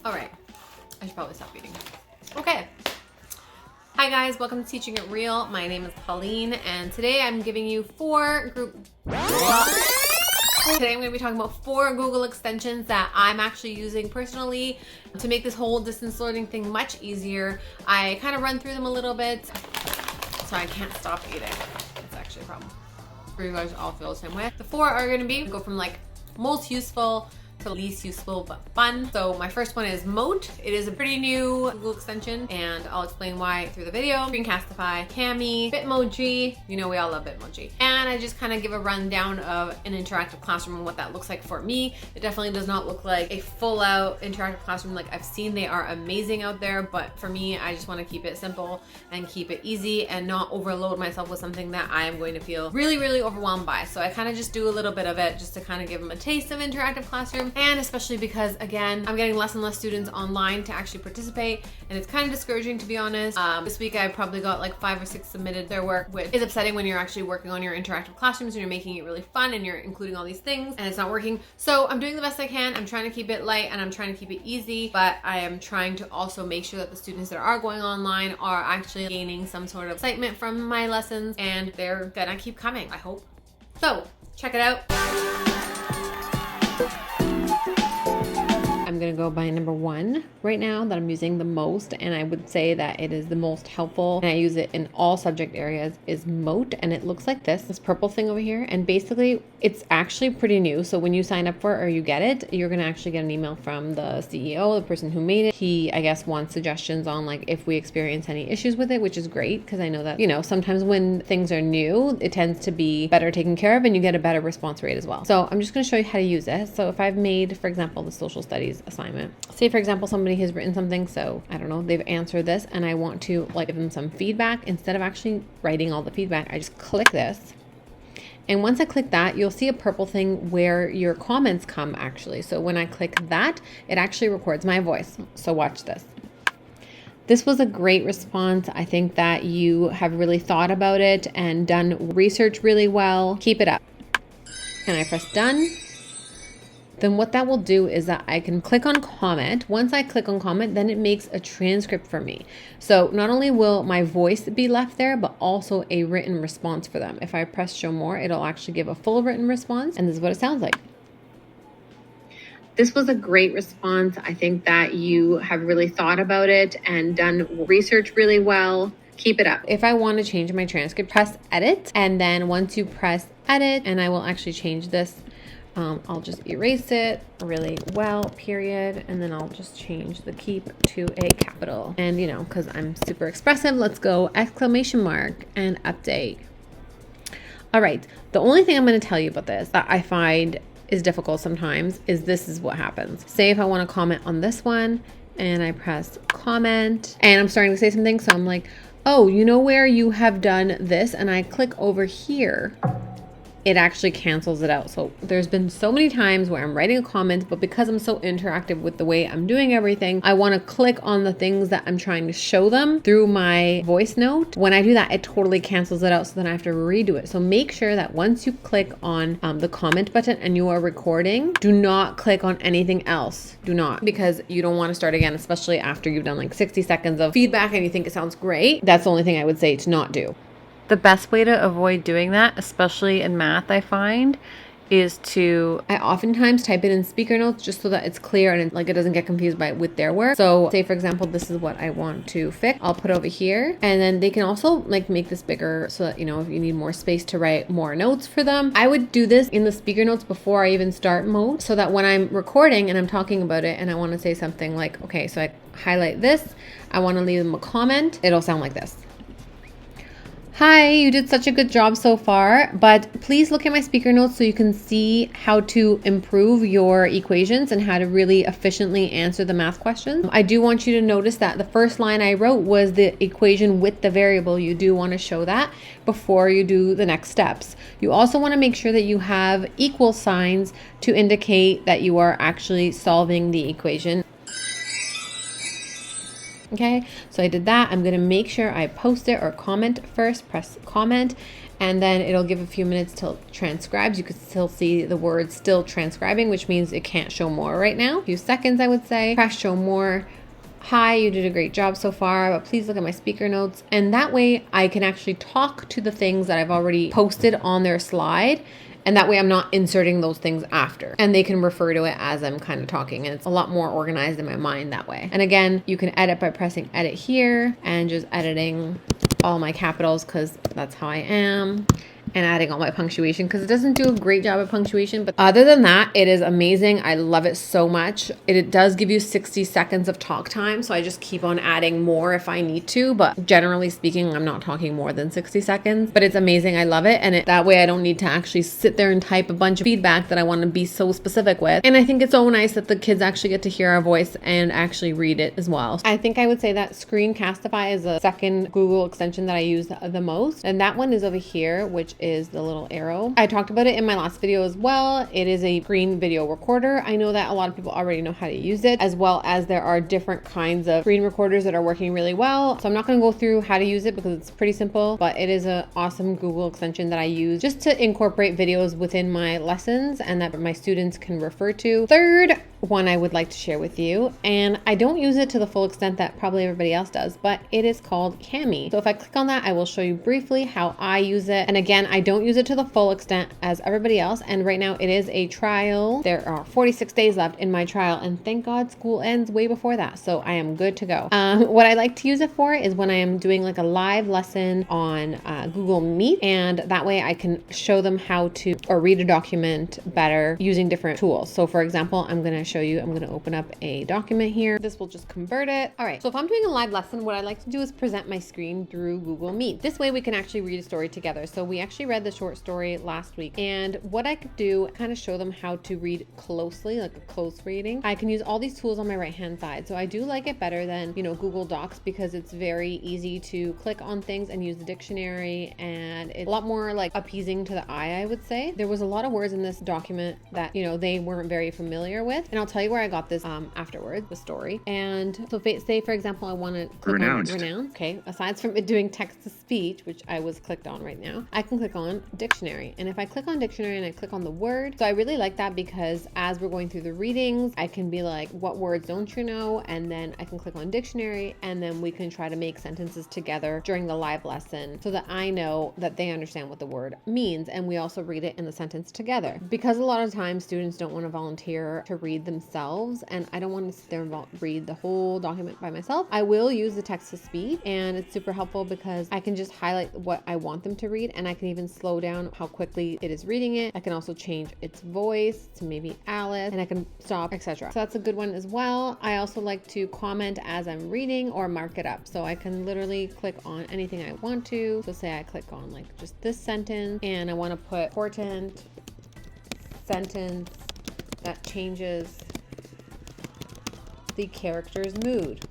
All right, I should probably stop eating. Okay. Hi guys, welcome to Teaching It Real. My name is Pauline, and today I'm giving you Today I'm going to be talking about 4 Google extensions that I'm actually using personally to make this whole distance learning thing much easier. I kind of run through them a little bit, so I can't stop eating. That's actually a problem. For you guys all feel the same way. The 4 are going to be go from like most useful to least useful but fun. So my first one is Mote. It is a pretty new Google extension, and I'll explain why through the video. Screencastify, Cami, bitmoji. You know we all love bitmoji. And I just kind of give a rundown of an interactive classroom and what that looks like for me. It definitely does not look like a full-out interactive classroom like I've seen. They are amazing out there, but for me, I just want to keep it simple and keep it easy and not overload myself with something that I am going to feel really, really overwhelmed by. So I kind of just do a little bit of it just to kind of give them a taste of interactive classroom. And especially because, again, I'm getting less and less students online to actually participate, and it's kind of discouraging, to be honest. This week I probably got like 5 or 6 submitted their work, which is upsetting when you're actually working on your interactive classrooms and you're making it really fun and you're including all these things and it's not working. So I'm doing the best I can. I'm trying to keep it light and I'm trying to keep it easy, but I am trying to also make sure that the students that are going online are actually gaining some sort of excitement from my lessons, and they're gonna keep coming, I hope. So check it out. I'm gonna go by number 1 right now that I'm using the most, and I would say that it is the most helpful, and I use it in all subject areas, is Mote. And it looks like this purple thing over here, and basically it's actually pretty new. So when you sign up for it or you get it, you're gonna actually get an email from the CEO, the person who made it. He, I guess, wants suggestions on like if we experience any issues with it, which is great because I know that, you know, sometimes when things are new, it tends to be better taken care of and you get a better response rate as well. So I'm just gonna show you how to use it. So if I've made, for example, the social studies assignment, say for example somebody has written something, so I don't know, they've answered this and I want to like give them some feedback. Instead of actually writing all the feedback, I just click this, and once I click that, you'll see a purple thing where your comments come actually. So when I click that, it actually records my voice. So watch this. This was a great response. I think that you have really thought about it and done research really well. Keep it up. And I press done. Then what that will do is that I can click on comment. Once I click on comment, then it makes a transcript for me. So not only will my voice be left there, but also a written response for them. If I press show more, it'll actually give a full written response, and this is what it sounds like. This was a great response. I think that you have really thought about it and done research really well. Keep it up. If I want to change my transcript, press edit, and then once you press edit, and I will actually change this, I'll just erase it really well, period, and then I'll just change the keep to a capital. And you know, because I'm super expressive, let's go exclamation mark and update. All right, the only thing I'm going to tell you about this that I find is difficult sometimes is this is what happens. Say if I want to comment on this one and I press comment and I'm starting to say something, so I'm like, oh, you know where you have done this, and I click over here, it actually cancels it out. So there's been so many times where I'm writing a comment, but because I'm so interactive with the way I'm doing everything, I want to click on the things that I'm trying to show them through my voice note. When I do that, it totally cancels it out. So then I have to redo it. So make sure that once you click on the comment button and you are recording, do not click on anything else. Do not, because you don't want to start again, especially after you've done like 60 seconds of feedback and you think it sounds great. That's the only thing I would say to not do. The best way to avoid doing that, especially in math, I find, is I oftentimes type it in speaker notes just so that it's clear and it doesn't get confused with their work. So say for example, this is what I want to fix. I'll put over here, and then they can also like make this bigger so that, you know, if you need more space to write more notes for them. I would do this in the speaker notes before I even start Mote, so that when I'm recording and I'm talking about it and I want to say something like, okay, so I highlight this, I want to leave them a comment, it'll sound like this. Hi, you did such a good job so far, but please look at my speaker notes so you can see how to improve your equations and how to really efficiently answer the math questions. I do want you to notice that the first line I wrote was the equation with the variable. You do want to show that before you do the next steps. You also want to make sure that you have equal signs to indicate that you are actually solving the equation. Okay, so I did that. I'm going to make sure I post it or comment first, press comment, and then it'll give a few minutes till it transcribes. You can still see the words still transcribing, which means it can't show more right now. A few seconds, I would say. Press show more. Hi, you did a great job so far, but please look at my speaker notes. And that way I can actually talk to the things that I've already posted on their slide. And that way I'm not inserting those things after, and they can refer to it as I'm kind of talking, and it's a lot more organized in my mind that way. And again, you can edit by pressing edit here and just editing all my capitals because that's how I am, and adding all my punctuation because it doesn't do a great job of punctuation. But other than that, it is amazing. I love it so much. It does give you 60 seconds of talk time, so I just keep on adding more if I need to. But generally speaking, I'm not talking more than 60 seconds. But it's amazing. I love it. And that way I don't need to actually sit there and type a bunch of feedback that I want to be so specific with. And I think it's so nice that the kids actually get to hear our voice and actually read it as well. I think I would say that Screencastify is the second Google extension that I use the most. And that one is over here, which is the little arrow. I talked about it in my last video as well. It is a screen video recorder. I know that a lot of people already know how to use it, as well as there are different kinds of screen recorders that are working really well. So I'm not going to go through how to use it because it's pretty simple, but it is an awesome Google extension that I use just to incorporate videos within my lessons and that my students can refer to. Third one I would like to share with you, and I don't use it to the full extent that probably everybody else does, but it is called Cami. So if I click on that, I will show you briefly how I use it. And again, I don't use it to the full extent as everybody else. And right now it is a trial. There are 46 days left in my trial, and thank God school ends way before that. So I am good to go. What I like to use it for is when I am doing like a live lesson on Google Meet, and that way I can show them how to or read a document better using different tools. So for example, I'm going to show you, I'm going to open up a document here. This will just convert it. All right. So if I'm doing a live lesson, what I like to do is present my screen through Google Meet. This way we can actually read a story together. So we actually read the short story last week, and what I could do, kind of show them how to read closely, like a close reading. I can use all these tools on my right hand side. So I do like it better than, you know, Google Docs because it's very easy to click on things and use the dictionary, and it's a lot more like appeasing to the eye, I would say. There was a lot of words in this document that, you know, they weren't very familiar with, and I'll tell you where I got this afterwards, the story. And so say for example I want to click on renowned. Okay, aside from it doing text to speech, which I was clicked on right now, I can click on dictionary. And if I click on dictionary and I click on the word, so I really like that because as we're going through the readings, I can be like, what words don't you know? And then I can click on dictionary, and then we can try to make sentences together during the live lesson so that I know that they understand what the word means, and we also read it in the sentence together. Because a lot of times students don't want to volunteer to read themselves, and I don't want to sit there and read the whole document by myself. I will use the text to speech, and it's super helpful because I can just highlight what I want them to read, and I can even slow down how quickly it is reading it. I can also change its voice to maybe Alice, and I can stop, etc. So that's a good one as well. I also like to comment as I'm reading or mark it up. So I can literally click on anything I want to. So say I click on like just this sentence, and I want to put important sentence that changes the character's mood.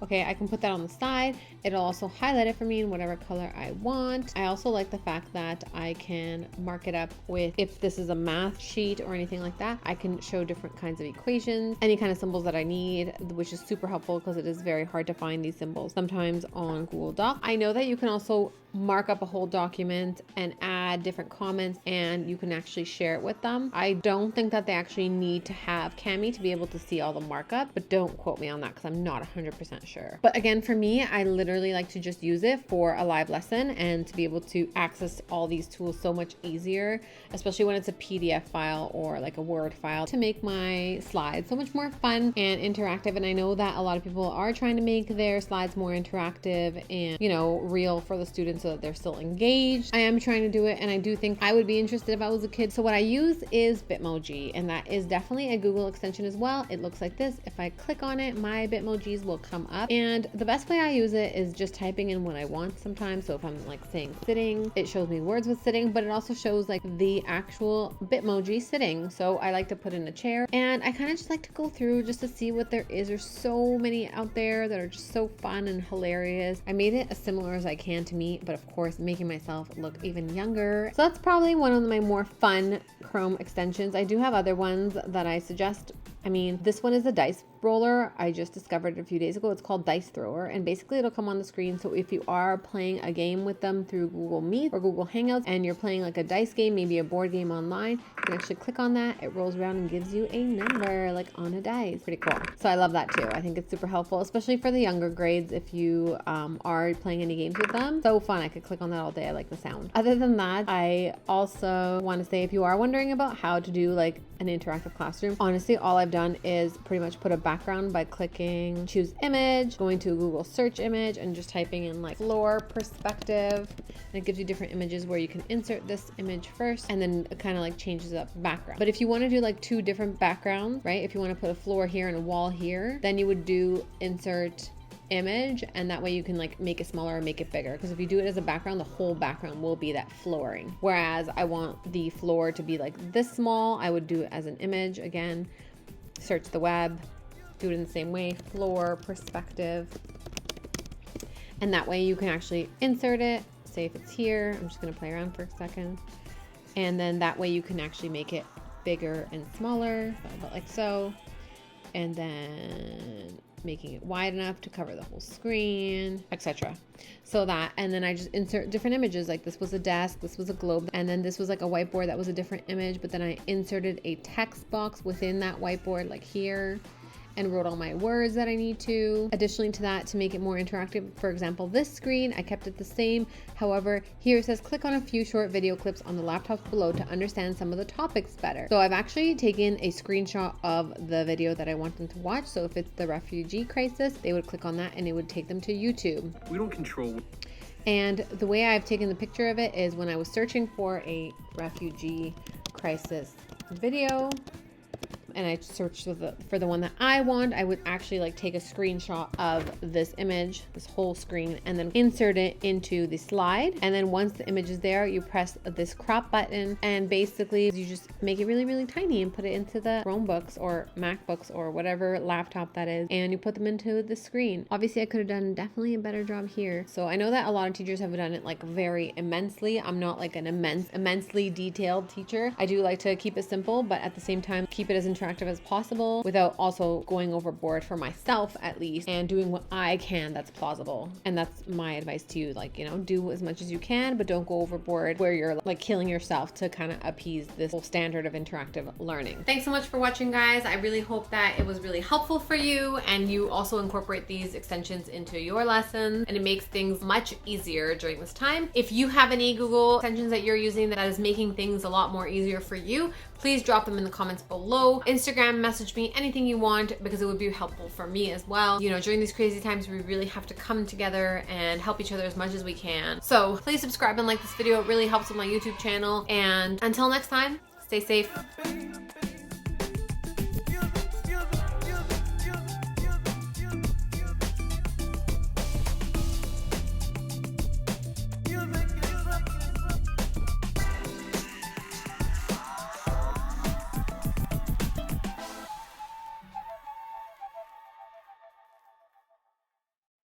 Okay, I can put that on the side. It'll also highlight it for me in whatever color I want. I also like the fact that I can mark it up with, if this is a math sheet or anything like that, I can show different kinds of equations, any kind of symbols that I need, which is super helpful because it is very hard to find these symbols sometimes on Google Docs. I know that you can also mark up a whole document and add different comments, and you can actually share it with them. I don't think that they actually need to have Cami to be able to see all the markup, but don't quote me on that because I'm not 100% sure. But again, for me, I literally like to just use it for a live lesson and to be able to access all these tools so much easier, especially when it's a PDF file or like a Word file, to make my slides so much more fun and interactive. And I know that a lot of people are trying to make their slides more interactive and, you know, real for the students so that they're still engaged. I am trying to do it, and I do think I would be interested if I was a kid. So what I use is Bitmoji, and that is definitely a Google extension as well. It looks like this. If I click on it, my Bitmojis will come up, and the best way I use it is just typing in what I want sometimes. So if I'm like saying sitting, it shows me words with sitting, but it also shows like the actual Bitmoji sitting. So I like to put in a chair, and I kind of just like to go through just to see what there is. There's so many out there that are just so fun and hilarious. I made it as similar as I can to me, but of course making myself look even younger. So that's probably one of my more fun Chrome extensions. I do have other ones that I suggest I mean, this one is a dice roller. I just discovered it a few days ago. It's called Dice Thrower, and basically it'll come on the screen. So if you are playing a game with them through Google Meet or Google Hangouts and you're playing like a dice game, maybe a board game online, you can actually click on that. It rolls around and gives you a number like on a dice. Pretty cool. So I love that too. I think it's super helpful, especially for the younger grades if you are playing any games with them. So fun. I could click on that all day. I like the sound. Other than that, I also want to say, if you are wondering about how to do like an interactive classroom, honestly, all I've done is pretty much put a background by clicking choose image, going to a Google search image and just typing in like floor perspective, and it gives you different images where you can insert this image first, and then it kind of like changes up the background. But if you want to do like two different backgrounds, right, if you want to put a floor here and a wall here, then you would do insert image, and that way you can like make it smaller or make it bigger, because if you do it as a background, the whole background will be that flooring. Whereas I want the floor to be like this small, I would do it as an image. Again, search the web, do it in the same way, floor perspective, and that way you can actually insert it. Say if it's here, I'm just going to play around for a second, and then that way you can actually make it bigger and smaller, like so, and then making it wide enough to cover the whole screen, etc. So that, and then I just insert different images. Like this was a desk, this was a globe, and then this was like a whiteboard that was a different image, but then I inserted a text box within that whiteboard like here, and wrote all my words that I need to. Additionally to that, to make it more interactive, for example, this screen, I kept it the same. However, here it says click on a few short video clips on the laptops below to understand some of the topics better. So I've actually taken a screenshot of the video that I want them to watch. So if it's the refugee crisis, they would click on that and it would take them to YouTube. We don't control. And the way I've taken the picture of it is when I was searching for a refugee crisis video, and I searched for the one that I want, I would actually like take a screenshot of this image, this whole screen, and then insert it into the slide. And then once the image is there, you press this crop button, and basically you just make it really, really tiny and put it into the Chromebooks or MacBooks or whatever laptop that is, and you put them into the screen. Obviously, I could have done definitely a better job here. So I know that a lot of teachers have done it like very immensely. I'm not like an immensely detailed teacher. I do like to keep it simple, but at the same time, keep it as interactive as possible without also going overboard, for myself at least, and doing what I can that's plausible. And that's my advice to you, like, you know, do as much as you can, but don't go overboard where you're like killing yourself to kind of appease this whole standard of interactive learning. Thanks so much for watching, guys. I really hope that it was really helpful for you, and you also incorporate these extensions into your lessons, and it makes things much easier during this time. If you have any Google extensions that you're using that is making things a lot more easier for you, please drop them in the comments below. Instagram, message me, anything you want, because it would be helpful for me as well. You know, during these crazy times, we really have to come together and help each other as much as we can. So please subscribe and like this video. It really helps with my YouTube channel. And until next time, stay safe.